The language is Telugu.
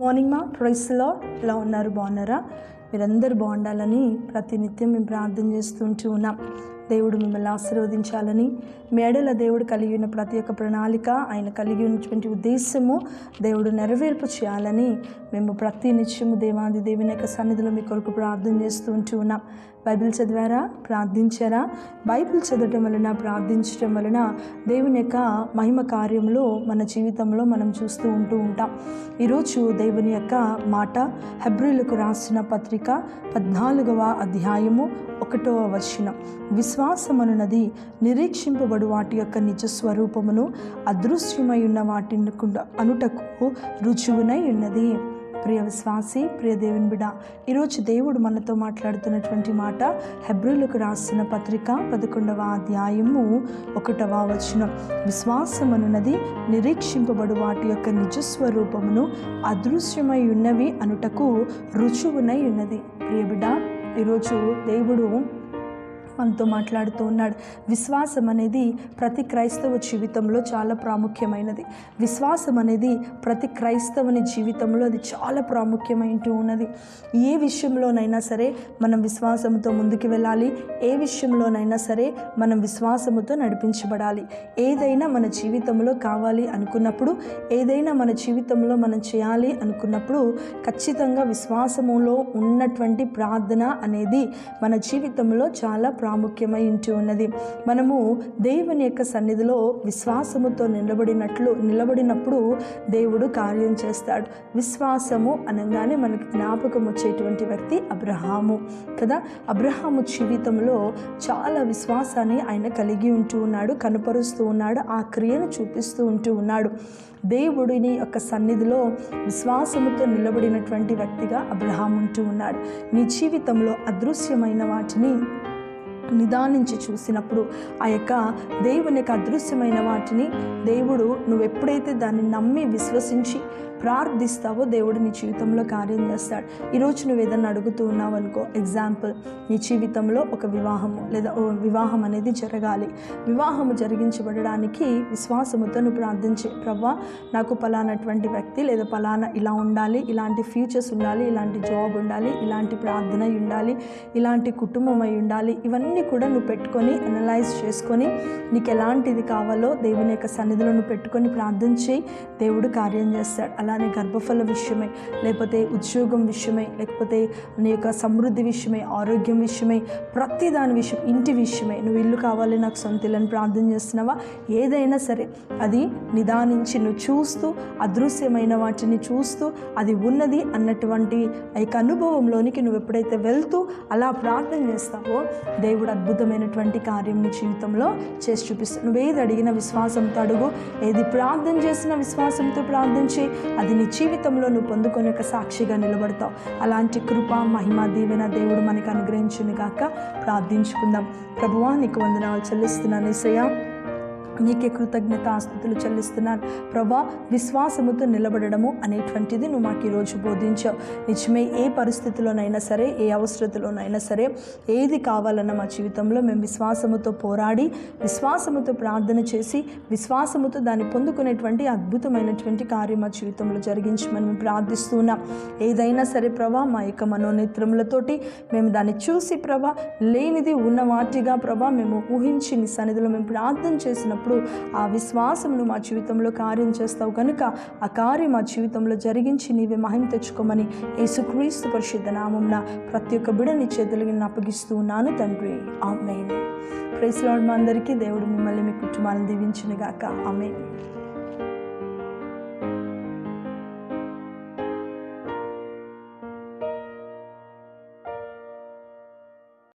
మార్నింగ్ మా ప్రైస్ లార్డ్. ఎలా ఉన్నారు? బాగున్నారా? మీరందరూ బాగుండాలని ప్రతినిత్యం మేము ప్రార్థన చేస్తుంటూ ఉన్నాం. దేవుడు మిమ్మల్ని ఆశీర్వదించాలని, మేడల దేవుడు కలిగి ఉన్న ప్రతి ఒక్క ప్రణాళిక, ఆయన కలిగి ఉన్నటువంటి ఉద్దేశము దేవుడు నెరవేర్పు చేయాలని మేము ప్రతి నిత్యము దేవాది దేవుని యొక్క సన్నిధిలో మీ కొరకు ప్రార్థన చేస్తూ ఉన్నాం. బైబిల్ చదివారా? ప్రార్థించారా? బైబిల్ చదవటం వలన, ప్రార్థించడం వలన దేవుని యొక్క మహిమ కార్యంలో మన జీవితంలో మనం చూస్తూ ఉంటాం. ఈరోజు దేవుని యొక్క మాట హెబ్రీలకు రాసిన పత్రిక 14వ అధ్యాయము 1వ వచనం. విశ్వాసమనున్నది నిరీక్షింపబడు వాటి యొక్క నిజ స్వరూపమును, అదృశ్యమై ఉన్న వాటి అనుటకు రుజువునై ఉన్నది. ప్రియ విశ్వాసి, ప్రియ దేవుని బిడ్డ, ఈరోజు దేవుడు మనతో మాట్లాడుతున్నటువంటి మాట హెబ్రీలకు రాసిన పత్రిక 11వ అధ్యాయము 1వ వచనం. విశ్వాసమనున్నది నిరీక్షింపబడు వాటి యొక్క నిజస్వరూపమును, అదృశ్యమై ఉన్నవి అనుటకు రుజువునై ఉన్నది. ప్రియ బిడ్డ, ఈరోజు దేవుడు మనతో మాట్లాడుతూ ఉన్నాడు. విశ్వాసం అనేది ప్రతి క్రైస్తవ జీవితంలో చాలా ప్రాముఖ్యమైనది. విశ్వాసం అనేది ప్రతి క్రైస్తవుని జీవితంలో అది చాలా ప్రాముఖ్యమైంటూ ఉన్నది. ఏ విషయంలోనైనా సరే మనం విశ్వాసంతో ముందుకు వెళ్ళాలి. ఏ విషయంలోనైనా సరే మనం విశ్వాసముతో నడిపించబడాలి. ఏదైనా మన జీవితంలో కావాలి అనుకున్నప్పుడు, ఏదైనా మన జీవితంలో మనం చేయాలి అనుకున్నప్పుడు ఖచ్చితంగా విశ్వాసములో ఉన్నటువంటి ప్రార్థన అనేది మన జీవితంలో చాలా ప్రాముఖ్యమై ఉంటూ ఉన్నది. మనము దేవుని యొక్క సన్నిధిలో విశ్వాసముతో నిలబడినప్పుడు దేవుడు కార్యం చేస్తాడు. విశ్వాసము అనగానే మనకి జ్ఞాపకం వచ్చేటువంటి వ్యక్తి అబ్రహాము కదా. అబ్రహాము జీవితంలో చాలా విశ్వాసాన్ని ఆయన కలిగి ఉంటూ ఉన్నాడు, కనపరుస్తూ ఉన్నాడు, ఆ క్రియను చూపిస్తూ ఉన్నాడు. దేవుడిని యొక్క సన్నిధిలో విశ్వాసముతో నిలబడినటువంటి వ్యక్తిగా అబ్రహాం ఉంటూ ఉన్నాడు. నీ జీవితంలో అదృశ్యమైన వాటిని నిదానించి చూసినప్పుడు, ఆ యొక్క దేవుని యొక్క అదృశ్యమైన వాటిని దేవుడు, నువ్వు ఎప్పుడైతే దాన్ని నమ్మి విశ్వసించి ప్రార్థిస్తావో దేవుడు నీ జీవితంలో కార్యం చేస్తాడు. ఈరోజు నువ్వు ఏదన్నా అడుగుతూ ఉన్నావు అనుకో, ఎగ్జాంపుల్, నీ జీవితంలో ఒక వివాహం అనేది జరగాలి. వివాహము జరిగించబడడానికి విశ్వాసముతో నువ్వు ప్రార్థించే, ప్రవ్వా నాకు పలానటువంటి వ్యక్తి లేదా పలానా ఇలా ఉండాలి, ఇలాంటి ఫ్యూచర్స్ ఉండాలి, ఇలాంటి జాబ్ ఉండాలి, ఇలాంటి ప్రార్థన ఉండాలి, ఇలాంటి కుటుంబం అయి ఉండాలి. ఇవన్నీ కూడా నువ్వు పెట్టుకొని అనలైజ్ చేసుకొని నీకు ఎలాంటిది కావాలో దేవుని యొక్క సన్నిధిలో నువ్వు పెట్టుకొని ప్రార్థన చేయి. దేవుడు కార్యం చేస్తాడు. అలానే గర్భఫల విషయమై, లేకపోతే ఉద్యోగం విషయమై, లేకపోతే నీ యొక్క సమృద్ధి విషయమై, ఆరోగ్యం విషయమై, ప్రతి దాని విషయం, ఇంటి విషయమై, నువ్వు ఇల్లు కావాలి, నాకు సొంత ఇల్లని ప్రార్థన చేస్తున్నావా? ఏదైనా సరే అది నిదానించి నువ్వు చూస్తూ, అదృశ్యమైన వాటిని చూస్తూ, అది ఉన్నది అన్నటువంటి ఆ యొక్క అనుభవంలోనికి నువ్వు ఎప్పుడైతే వెళ్తూ అలా ప్రార్థన చేస్తావో దేవుడు అద్భుతమైనటువంటి కార్యం నీ జీవితంలో చేసి చూపిస్తాడు. నువ్వేది అడిగిన విశ్వాసంతో అడుగు, ఏది ప్రార్థన చేసినా విశ్వాసంతో ప్రార్థించి అది నీ జీవితంలో నువ్వు పొందుకొని ఒక సాక్షిగా నిలబడతావు. అలాంటి కృప, మహిమ, దీవెన దేవుడు మనకు అనుగ్రహించును గాక. ప్రార్థించుకుందాం. ప్రభువా, నీకు వందనాలు చెల్లిస్తున్నాను యేసయ్యా, నీకే కృతజ్ఞతాస్తుతులు చెల్లిస్తున్నాను. ప్రభా, విశ్వాసముతో నిలబడము అనేటువంటిది నువ్వు మాకు ఈరోజు బోధించావు. నిజమే, ఏ పరిస్థితిలోనైనా సరే, ఏ అవసరతలోనైనా సరే, ఏది కావాలన్న మా జీవితంలో మేము విశ్వాసముతో పోరాడి, విశ్వాసముతో ప్రార్థన చేసి, విశ్వాసముతో దాన్ని పొందుకునేటువంటి అద్భుతమైనటువంటి కార్యం మా జీవితంలో జరిగించమని మేము ప్రార్థిస్తున్నాం. ఏదైనా సరే ప్రభా, మా యొక్క మనోనేత్రములతోటి మేము దాన్ని చూసి ప్రభా, లేనిది ఉన్న వాటిగా ప్రభా మేము ఊహించి నీ సన్నిధిలో మేము ప్రార్థన చేసినప్పుడు ఆ విశ్వాసమును మా జీవితంలో కార్యం చేస్తావు కనుక ఆ కార్యం మా జీవితంలో జరిగించి నీవే మహిమ తెచ్చుకోమని యేసుక్రీస్తు పరిశుద్ధ నామమున ప్రతి ఒక్క బిడ్డని చేతులకి అప్పగిస్తూ ఉన్నాను తండ్రి. ఆమేన్. Praise Lord. మా అందరికీ దేవుడు మిమ్మల్ని, మీ కుటుంబాలను దీవించును గాక. ఆమేన్.